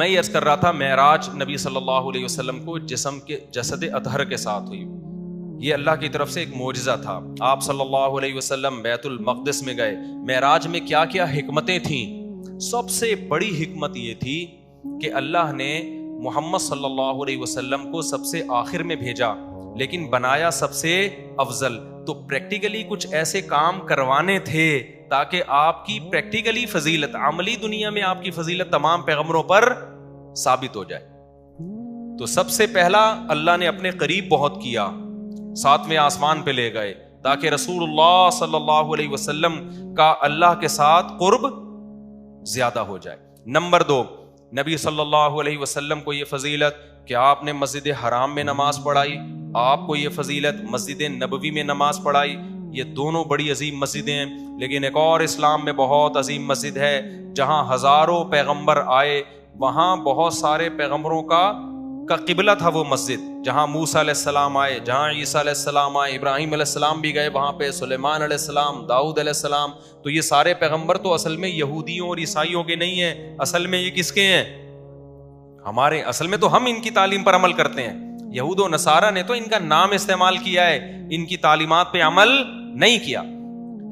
میں یہ عرض کر رہا تھا معراج نبی صلی اللہ علیہ وسلم کو جسد اطہر کے ساتھ ہوئی. یہ اللہ کی طرف سے ایک معجزہ تھا. آپ صلی اللہ علیہ وسلم بیت المقدس میں گئے. معراج میں کیا کیا حکمتیں تھیں؟ سب سے بڑی حکمت یہ تھی کہ اللہ نے محمد صلی اللہ علیہ وسلم کو سب سے آخر میں بھیجا لیکن بنایا سب سے افضل. تو پریکٹیکلی کچھ ایسے کام کروانے تھے تاکہ آپ کی پریکٹیکلی فضیلت، عملی دنیا میں آپ کی فضیلت تمام پیغمبروں پر ثابت ہو جائے. تو سب سے پہلا اللہ نے اپنے قریب بہت کیا، 7ویں آسمان پہ لے گئے تاکہ رسول اللہ صلی اللہ علیہ وسلم کا اللہ کے ساتھ قرب زیادہ ہو جائے. نمبر 2، نبی صلی اللہ علیہ وسلم کو یہ فضیلت کہ آپ نے مسجد حرام میں نماز پڑھائی، آپ کو یہ فضیلت مسجد نبوی میں نماز پڑھائی. یہ دونوں بڑی عظیم مسجدیں ہیں. لیکن ایک اور اسلام میں بہت عظیم مسجد ہے جہاں ہزاروں پیغمبر آئے، وہاں بہت سارے پیغمبروں کا قبلہ تھا وہ مسجد، جہاں موسیٰ علیہ السلام آئے، جہاں عیسیٰ علیہ السلام آئے، ابراہیم علیہ السلام بھی گئے وہاں پہ، سلیمان علیہ السلام، داؤد علیہ السلام. تو یہ سارے پیغمبر تو اصل میں یہودیوں اور عیسائیوں کے نہیں ہیں، اصل میں یہ کس کے ہیں؟ ہمارے. اصل میں تو ہم ان کی تعلیم پر عمل کرتے ہیں. یہود و نصارہ نے تو ان کا نام استعمال کیا ہے، ان کی تعلیمات پہ عمل نہیں کیا.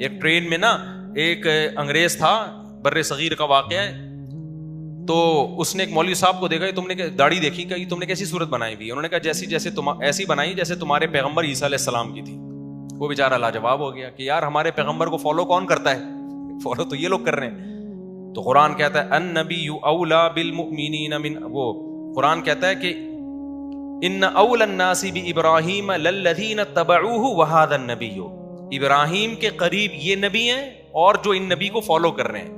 ایک ٹرین میں نا ایک انگریز تھا، بر صغیر کا واقعہ ہے. تو اس نے ایک مولوی صاحب کو دیکھا، تم نے داڑھی دیکھی کہ تم نے کیسی صورت بنائی ہوئی؟ انہوں نے کہا جیسے ایسی بنائی جیسے تمہارے پیغمبر عیسیٰ علیہ السلام کی تھی. وہ بیچارہ لاجواب ہو گیا کہ یار ہمارے پیغمبر کو فالو کون کرتا ہے؟ فالو تو یہ لوگ کر رہے ہیں. تو قرآن کہتا ہے النبی اولا بالمؤمنین من، وہ قرآن کہتا ہے کہ ان اول الناس بابراہیم للذین اتبعوہ وہذا النبی. ابراہیم کے قریب یہ نبی ہیں اور جو ان نبی کو فالو کر رہے ہیں.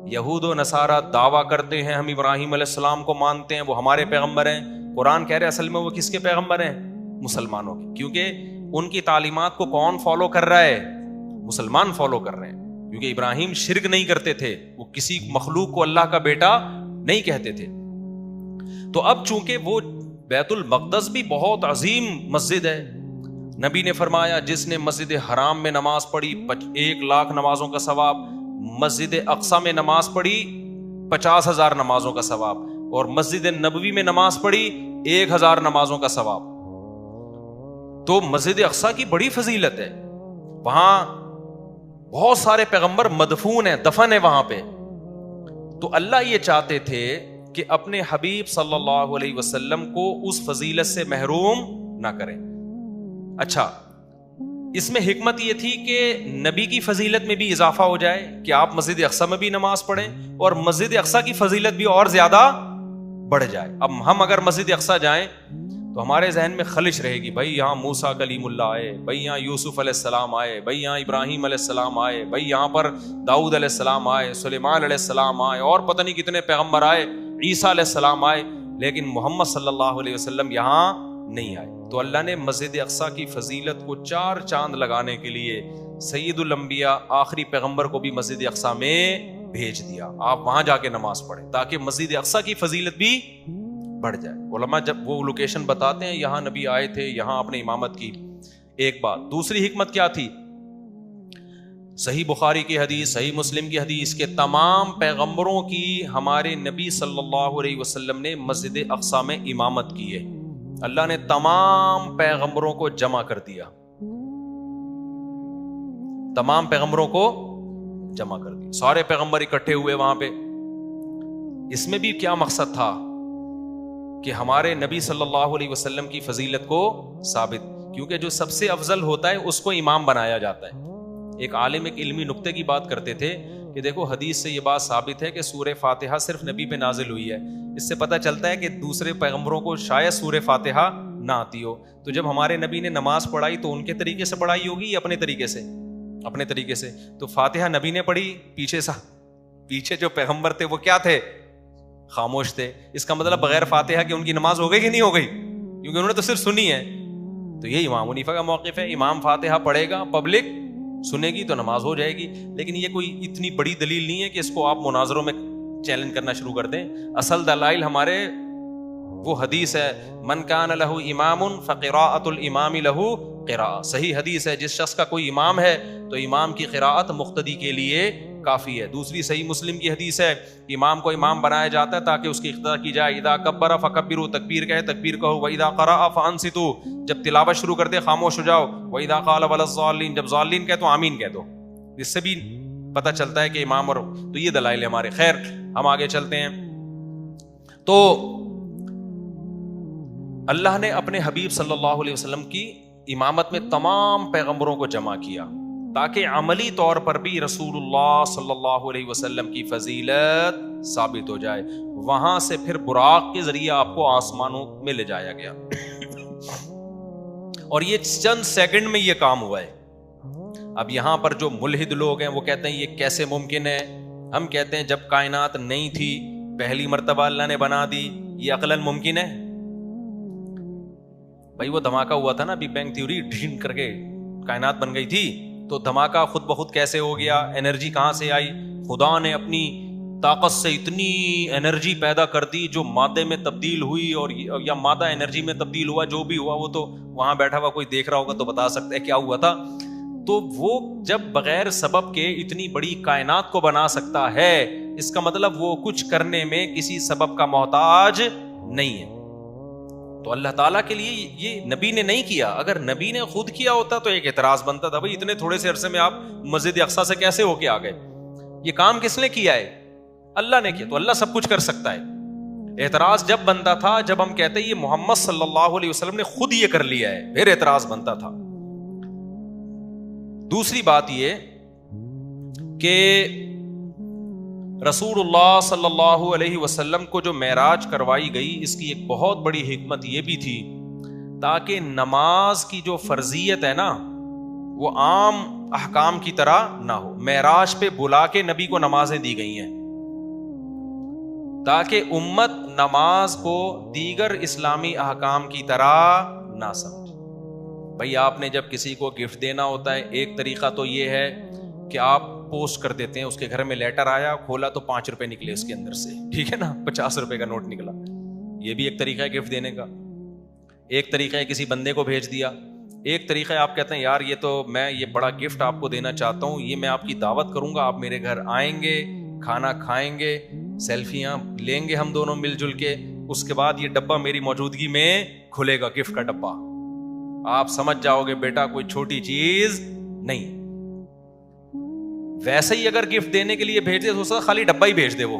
یہود و نصارہ دعویٰ کرتے ہیں ہم ابراہیم علیہ السلام کو مانتے ہیں، وہ ہمارے پیغمبر ہیں. قرآن کہہ رہے اصل میں وہ کس کے پیغمبر ہیں؟ مسلمانوں کے. کیونکہ ان کی تعلیمات کو کون فالو کر رہا ہے؟ مسلمان فالو کر رہے ہیں. کیونکہ ابراہیم شرک نہیں کرتے تھے، وہ کسی مخلوق کو اللہ کا بیٹا نہیں کہتے تھے. تو اب چونکہ وہ بیت المقدس بھی بہت عظیم مسجد ہے، نبی نے فرمایا جس نے مسجد حرام میں نماز پڑھی 1,00,000 نمازوں کا ثواب، مسجد اقصی میں نماز پڑھی 50,000 نمازوں کا ثواب، اور مسجد نبوی میں نماز پڑھی 1,000 نمازوں کا ثواب. تو مسجد اقصی کی بڑی فضیلت ہے. وہاں بہت سارے پیغمبر مدفون ہیں، دفن ہے وہاں پہ. تو اللہ یہ چاہتے تھے کہ اپنے حبیب صلی اللہ علیہ وسلم کو اس فضیلت سے محروم نہ کریں. اچھا، اس میں حکمت یہ تھی کہ نبی کی فضیلت میں بھی اضافہ ہو جائے کہ آپ مسجد اقصی میں بھی نماز پڑھیں اور مسجد اقصی کی فضیلت بھی اور زیادہ بڑھ جائے. اب ہم اگر مسجد اقصی جائیں تو ہمارے ذہن میں خلش رہے گی، بھائی یہاں موسیٰ کلیم اللہ آئے، بھائی یہاں یوسف علیہ السلام آئے، بھائی یہاں ابراہیم علیہ السلام آئے، بھائی یہاں پر داؤد علیہ السلام آئے، سلیمان علیہ السلام آئے، اور پتہ نہیں کتنے پیغمبر آئے، عیسیٰ علیہ السلام آئے، لیکن محمد صلی اللہ علیہ وسلم یہاں نہیں آئے. تو اللہ نے مسجد اقصی کی فضیلت کو 4 چاند لگانے کے لیے سید الانبیاء آخری پیغمبر کو بھی مسجد اقصی میں بھیج دیا. آپ وہاں جا کے نماز پڑھیں تاکہ مسجد اقصی کی فضیلت بھی بڑھ جائے. علماء جب وہ لوکیشن بتاتے ہیں یہاں نبی آئے تھے، یہاں آپ نے امامت کی. ایک بات. دوسری حکمت کیا تھی؟ صحیح بخاری کی حدیث، صحیح مسلم کی حدیث کے تمام پیغمبروں کی ہمارے نبی صلی اللہ علیہ وسلم نے مسجد اقصی میں امامت کی ہے. اللہ نے تمام پیغمبروں کو جمع کر دیا، تمام پیغمبروں کو جمع کر دیا، سارے پیغمبر اکٹھے ہوئے وہاں پہ. اس میں بھی کیا مقصد تھا کہ ہمارے نبی صلی اللہ علیہ وسلم کی فضیلت کو ثابت، کیونکہ جو سب سے افضل ہوتا ہے اس کو امام بنایا جاتا ہے. ایک عالم ایک علمی نقطے کی بات کرتے تھے کہ دیکھو حدیث سے یہ بات ثابت ہے کہ سورہ فاتحہ صرف نبی پہ نازل ہوئی ہے. اس سے پتہ چلتا ہے کہ دوسرے پیغمبروں کو شاید سورہ فاتحہ نہ آتی ہو. تو جب ہمارے نبی نے نماز پڑھائی تو ان کے طریقے سے پڑھائی ہوگی یا اپنے طریقے سے؟ اپنے طریقے سے. تو فاتحہ نبی نے پڑھی، پیچھے جو پیغمبر تھے وہ کیا تھے؟ خاموش تھے. اس کا مطلب بغیر فاتحہ کہ ان کی نماز ہو گئی کہ نہیں ہو گئی؟ کیونکہ انہوں نے تو صرف سنی ہے. تو یہ امام حنیفہ کا موقف ہے، امام فاتحہ پڑھے گا، پبلک سنے گی تو نماز ہو جائے گی. لیکن یہ کوئی اتنی بڑی دلیل نہیں ہے کہ اس کو آپ مناظروں میں چیلنج کرنا شروع کر دیں. اصل دلائل ہمارے وہ حدیث ہے من کان لہ امام فقراءۃ الامام لہ قراءۃ. صحیح حدیث ہے، جس شخص کا کوئی امام ہے تو امام کی قراءت مقتدی کے لیے کافی ہے. دوسری صحیح مسلم کی حدیث ہے, امام کو امام بنایا جاتا ہے تاکہ اس کی اقتدا کی جائے. اذا کبر فکبروا, تکبیر کہے تکبیر کہو. واذا قرأ فانصتوا, جب تلاوت شروع کر دے خاموش ہو جاؤ. واذا قال ولا الضالین, جب ضالین کہے تو آمین کہہ دو. اس سے بھی پتہ چلتا ہے کہ امام اور تو یہ دلائل ہمارے. خیر ہم آگے چلتے ہیں. تو اللہ نے اپنے حبیب صلی اللہ علیہ وسلم کی امامت میں تمام پیغمبروں کو جمع کیا تاکہ عملی طور پر بھی رسول اللہ صلی اللہ علیہ وسلم کی فضیلت ثابت ہو جائے. وہاں سے پھر براق کے ذریعے آپ کو آسمانوں میں لے جایا گیا اور یہ چند سیکنڈ میں یہ کام ہوا ہے. اب یہاں پر جو ملحد لوگ ہیں وہ کہتے ہیں یہ کیسے ممکن ہے. ہم کہتے ہیں جب کائنات نہیں تھی پہلی مرتبہ اللہ نے بنا دی, یہ عقلاً ممکن ہے؟ بھائی وہ دھماکہ ہوا تھا نا بگ بینگ تھیوری, ڈھین کر کے کائنات بن گئی تھی, تو دھماکہ خود بخود کیسے ہو گیا؟ انرجی کہاں سے آئی؟ خدا نے اپنی طاقت سے اتنی انرجی پیدا کر دی جو مادے میں تبدیل ہوئی, اور یا مادہ انرجی میں تبدیل ہوا, جو بھی ہوا وہ تو وہاں بیٹھا ہوا کوئی دیکھ رہا ہوگا تو بتا سکتا ہے کیا ہوا تھا. تو وہ جب بغیر سبب کے اتنی بڑی کائنات کو بنا سکتا ہے, اس کا مطلب وہ کچھ کرنے میں کسی سبب کا محتاج نہیں ہے. تو اللہ تعالیٰ کے لیے یہ نبی نے نہیں کیا. اگر نبی نے خود کیا ہوتا تو ایک اعتراض بنتا تھا, بھائی اتنے تھوڑے سے عرصے میں آپ مسجد اقصیٰ سے کیسے ہو کے آ گئے؟ یہ کام کس نے کیا ہے؟ اللہ نے کیا. تو اللہ سب کچھ کر سکتا ہے. اعتراض جب بنتا تھا جب ہم کہتے ہیں یہ محمد صلی اللہ علیہ وسلم نے خود یہ کر لیا ہے, پھر اعتراض بنتا تھا. دوسری بات یہ کہ رسول اللہ صلی اللہ علیہ وسلم کو جو معراج کروائی گئی, اس کی ایک بہت بڑی حکمت یہ بھی تھی تاکہ نماز کی جو فرضیت ہے نا وہ عام احکام کی طرح نہ ہو. معراج پہ بلا کے نبی کو نمازیں دی گئی ہیں تاکہ امت نماز کو دیگر اسلامی احکام کی طرح نہ سمجھے. بھائی آپ نے جب کسی کو گفٹ دینا ہوتا ہے, ایک طریقہ تو یہ ہے کہ آپ پوسٹ کر دیتے ہیں, اس کے گھر میں لیٹر آیا, کھولا تو 5 روپے نکلے اس کے اندر سے, ٹھیک ہے نا, 50 روپے کا نوٹ نکلا. یہ بھی ایک طریقہ ہے گفٹ دینے کا. ایک طریقہ ہے کسی بندے کو بھیج دیا. ایک طریقہ ہے آپ کہتے ہیں یار یہ تو میں یہ بڑا گفٹ آپ کو دینا چاہتا ہوں, یہ میں آپ کی دعوت کروں گا, آپ میرے گھر آئیں گے, کھانا کھائیں گے, سیلفیاں لیں گے ہم دونوں مل جل کے, اس کے بعد یہ ڈبہ میری موجودگی میں کھلے گا, گفٹ کا ڈبہ. آپ سمجھ جاؤ گے بیٹا کوئی چھوٹی چیز نہیں. ویسے ہی اگر گفٹ دینے کے لیے بھیج دے تو خالی ڈبہ ہی بھیج دے. وہ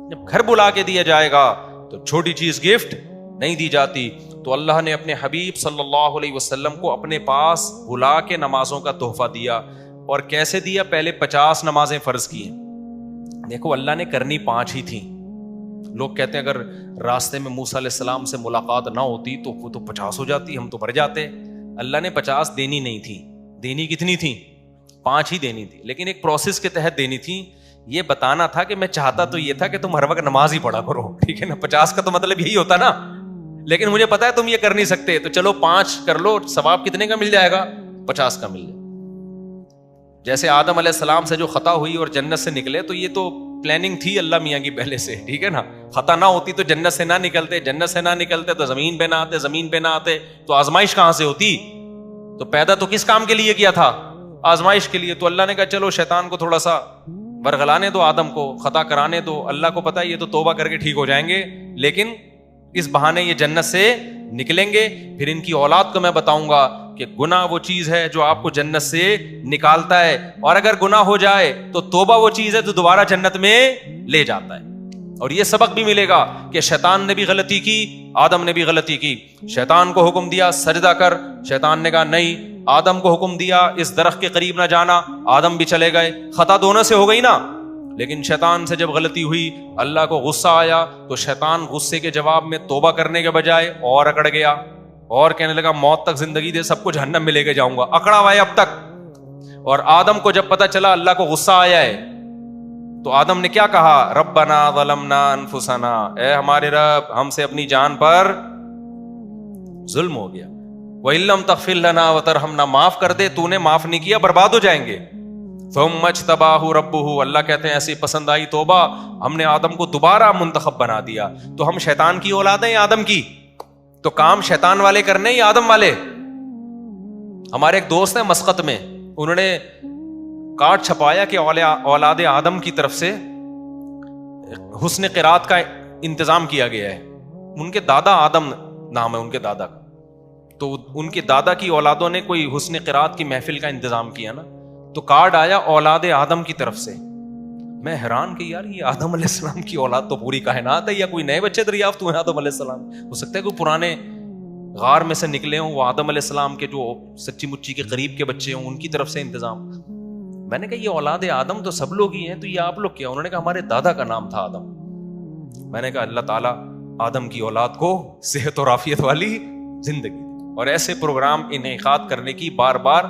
جب گھر بلا کے دیا جائے گا تو چھوٹی چیز گفٹ نہیں دی جاتی. تو اللہ نے اپنے حبیب صلی اللہ علیہ وسلم کو اپنے پاس بلا کے نمازوں کا تحفہ دیا. اور کیسے دیا؟ پہلے 50 نمازیں فرض کی ہیں. دیکھو اللہ نے کرنی 5 ہی تھیں. لوگ کہتے ہیں اگر راستے میں موسیٰ علیہ السلام سے ملاقات نہ ہوتی تو وہ تو 50 ہو جاتی, ہم تو بھر جاتے. اللہ نے 50 دینی نہیں تھی. دینی کتنی تھی؟ 5 ہی دینی تھی, لیکن ایک پروسیس کے تحت دینی تھی. یہ بتانا تھا کہ میں چاہتا تو یہ تھا کہ تم ہر وقت نماز ہی پڑھا کرو, ٹھیک ہے نا. 50 کا تو مطلب یہی ہوتا نا, لیکن مجھے پتا ہے تم یہ کر نہیں سکتے, تو چلو 5 کر لو. ثواب کتنے کا مل جائے گا؟ 50 کا مل جائے. جیسے آدم علیہ السلام سے جو خطا ہوئی اور جنت سے نکلے, تو یہ تو پلاننگ تھی اللہ میاں کی پہلے سے, ٹھیک ہے نا. خطا نہ ہوتی تو جنت سے نہ نکلتے, جنت سے نہ نکلتے تو زمین پہ نہ آتے, زمین پہ نہ آتے تو آزمائش کہاں سے ہوتی؟ تو پیدا تو کس کام کے لیے کیا تھا؟ آزمائش کے لیے. تو اللہ نے کہا چلو شیطان کو تھوڑا سا ورغلانے دو, آدم کو خطا کرانے دو. اللہ کو پتا ہے یہ تو توبہ کر کے ٹھیک ہو جائیں گے, لیکن اس بہانے یہ جنت سے نکلیں گے. پھر ان کی اولاد کو میں بتاؤں گا کہ گناہ وہ چیز ہے جو آپ کو جنت سے نکالتا ہے, اور اگر گناہ ہو جائے تو توبہ وہ چیز ہے جو دوبارہ جنت میں لے جاتا ہے. اور یہ سبق بھی ملے گا کہ شیطان نے بھی غلطی کی, آدم نے بھی غلطی کی. شیطان کو حکم دیا سجدہ کر, شیطان نے کہا نہیں. آدم کو حکم دیا اس درخت کے قریب نہ جانا, آدم بھی چلے گئے. خطا دونوں سے ہو گئی نا. لیکن شیطان سے جب غلطی ہوئی, اللہ کو غصہ آیا, تو شیطان غصے کے جواب میں توبہ کرنے کے بجائے اور اکڑ گیا اور کہنے لگا موت تک زندگی دے, سب کو جہنم میں لے کے جاؤں گا. اکڑا ہوا ہے اب تک. اور آدم کو جب پتا چلا اللہ کو غصہ آیا ہے, تو آدم نے کیا کہا؟ ربنا ظلمنا انفسنا, اے ہمارے رب ہم سے اپنی جان پر ظلم ہو گیا. وَإِن لَّمْ تَغْفِرْ لَنَا وَتَرْحَمْنَا, معاف کر دے, تو نے معاف نہیں کیا برباد ہو جائیں گے. ثُمَّ اجْتَبَاهُ رَبُّهُ, اللہ کہتے ہیں ایسی پسند آئی توبہ, ہم نے آدم کو دوبارہ منتخب بنا دیا. تو ہم شیطان کی اولاد ہیں یا آدم کی؟ تو کام شیطان والے کرنے یا آدم والے؟ ہمارے ایک دوست ہیں مسقط میں, انہوں نے کارڈ چھپایا کہ اولاد آدم کی طرف سے حسن قرات کا انتظام کیا گیا ہے. ان کے دادا آدم نام ہے ان کے دادا کا, تو ان کے دادا کی اولادوں نے کوئی حسن قرات کی محفل کا انتظام کیا نا, تو کارڈ آیا اولاد آدم کی طرف سے. میں حیران کہ یار یہ آدم علیہ السلام کی اولاد تو پوری کائنات ہے, یا کوئی نئے بچے دریافت ہوئے آدم علیہ السلام؟ ہو سکتا ہے کوئی پرانے غار میں سے نکلے ہوں, وہ آدم علیہ السلام کے جو سچی مچی کے قریب کے بچے ہوں, ان کی طرف سے انتظام. میں نے کہا یہ اولاد آدم تو سب لوگ ہی ہیں, تو یہ آپ لوگ کیا؟ انہوں نے کہا ہمارے دادا کا نام تھا آدم. میں نے کہا اللہ تعالیٰ آدم کی اولاد کو صحت اور عافیت والی زندگی اور ایسے پروگرام انعقاد کرنے کی بار بار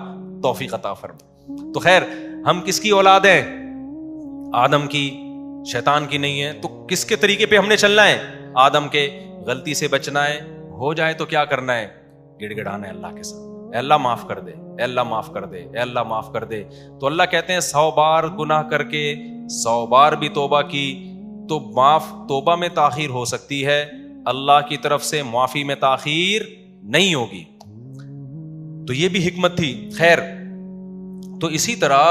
توفیق عطا فرمائے. تو خیر, ہم کس کی اولاد ہیں؟ آدم کی, شیطان کی نہیں ہے. تو کس کے طریقے پہ ہم نے چلنا ہے؟ آدم کے. غلطی سے بچنا ہے, ہو جائے تو کیا کرنا ہے؟ گڑ گڑانا ہے اللہ کے ساتھ, اے اللہ معاف کر دے, اے اللہ معاف کر دے, اے اللہ معاف کر دے. تو اللہ کہتے ہیں 100 بار گناہ کر کے 100 بار بھی توبہ کی تو معاف, توبہ میں تاخیر ہو سکتی ہے, اللہ کی طرف سے معافی میں تاخیر نہیں ہوگی. تو یہ بھی حکمت تھی. خیر, تو اسی طرح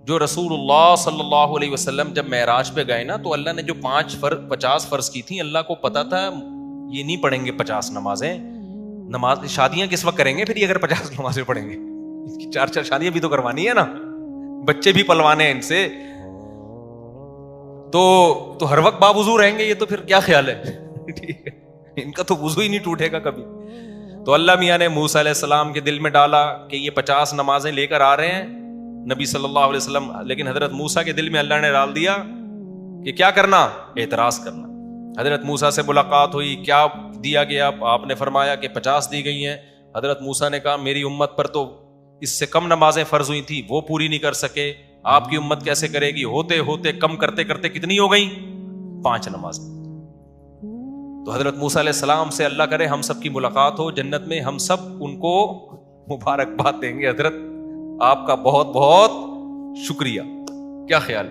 جو رسول اللہ صلی اللہ علیہ وسلم جب معراج پہ گئے نا, تو اللہ نے جو 50 فرض کی تھی, اللہ کو پتا تھا یہ نہیں پڑھیں گے 50 نمازیں. نماز شادیاں کس وقت کریں گے پھر یہ اگر 50 نمازیں پڑھیں گے؟ 4 شادیاں بھی تو کروانی ہے نا, بچے بھی پلوانے ہیں ان سے, تو ہر وقت باوضو رہیں گے یہ, تو پھر کیا خیال ہے؟ ٹھیک ہے, ان کا تو وضو ہی نہیں ٹوٹے گا کبھی. تو اللہ میاں نے موسیٰ علیہ السلام کے دل میں ڈالا کہ یہ 50 نمازیں لے کر آ رہے ہیں نبی صلی اللہ علیہ وسلم, لیکن حضرت موسیٰ کے دل میں اللہ نے ڈال دیا کہ کیا کرنا؟ اعتراض کرنا. حضرت موسیٰ سے ملاقات ہوئی, کیا دیا گیا؟ آپ نے فرمایا کہ 50 دی گئی ہیں. حضرت موسیٰ نے کہا میری امت پر تو اس سے کم نمازیں فرض ہوئی تھی, وہ پوری نہیں کر سکے, آپ کی امت کیسے کرے گی؟ ہوتے ہوتے کم کرتے کرتے کتنی ہو گئی؟ 5 نمازیں. تو حضرت موسیٰ علیہ السلام سے اللہ کرے ہم سب کی ملاقات ہو جنت میں, ہم سب ان کو مبارکباد دیں گے, حضرت آپ کا بہت بہت شکریہ. کیا خیال؟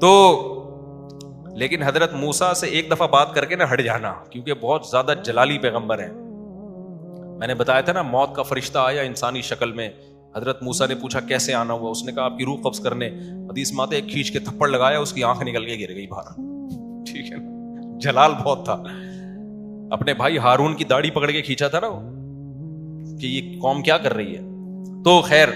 تو لیکن حضرت موسیٰ سے ایک دفعہ بات کر کے نہ ہٹ جانا, کیونکہ بہت زیادہ جلالی پیغمبر ہیں. میں نے بتایا تھا نا, موت کا فرشتہ آیا انسانی شکل میں. حضرت موسیٰ نے پوچھا کیسے آنا ہوا؟ اس نے کہا آپ کی روح قبض کرنے. حدیث میں آتا ہے ایک کھینچ کے تھپڑ لگایا, اس کی آنکھ نکل کے گر گئی باہر. ٹھیک ہے, جلال بہت تھا. اپنے بھائی ہارون کی داڑھی پکڑ کے کھینچا تھا نا کہ یہ قوم کیا کر رہی ہے. تو خیر,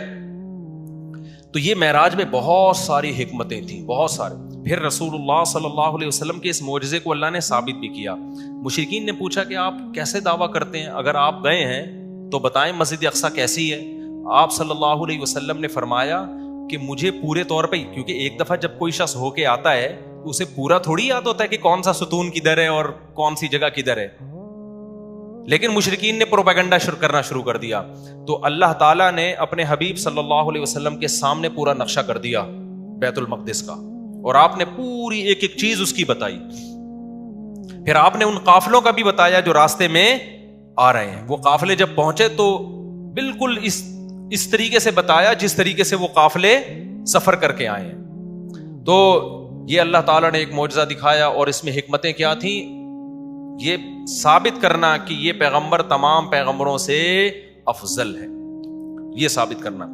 تو یہ معراج میں بہت ساری حکمتیں تھیں, بہت سارے. پھر رسول اللہ صلی اللہ علیہ وسلم کے اس معجزے کو اللہ نے ثابت بھی کیا. مشرکین نے پوچھا کہ آپ کیسے دعویٰ کرتے ہیں, اگر آپ گئے ہیں تو بتائیں مسجد اقصیٰ کیسی ہے. آپ صلی اللہ علیہ وسلم نے فرمایا کہ مجھے پورے طور پہ, کیونکہ ایک دفعہ جب کوئی شخص ہو کے آتا ہے تو اسے پورا تھوڑی یاد ہوتا ہے کہ کون سا ستون کدھر ہے اور کون سی جگہ کدھر ہے. لیکن مشرکین نے پروپیگنڈا کرنا شروع کر دیا. تو اللہ تعالیٰ نے اپنے حبیب صلی اللہ علیہ وسلم کے سامنے پورا نقشہ کر دیا بیت المقدس کا, اور آپ نے پوری ایک ایک چیز اس کی بتائی. پھر آپ نے ان قافلوں کا بھی بتایا جو راستے میں آ رہے ہیں. وہ قافلے جب پہنچے تو بالکل اس طریقے سے بتایا جس طریقے سے وہ قافلے سفر کر کے آئے ہیں. تو یہ اللہ تعالیٰ نے ایک معجزہ دکھایا, اور اس میں حکمتیں کیا تھیں؟ یہ ثابت کرنا کہ یہ پیغمبر تمام پیغمبروں سے افضل ہے, یہ ثابت کرنا.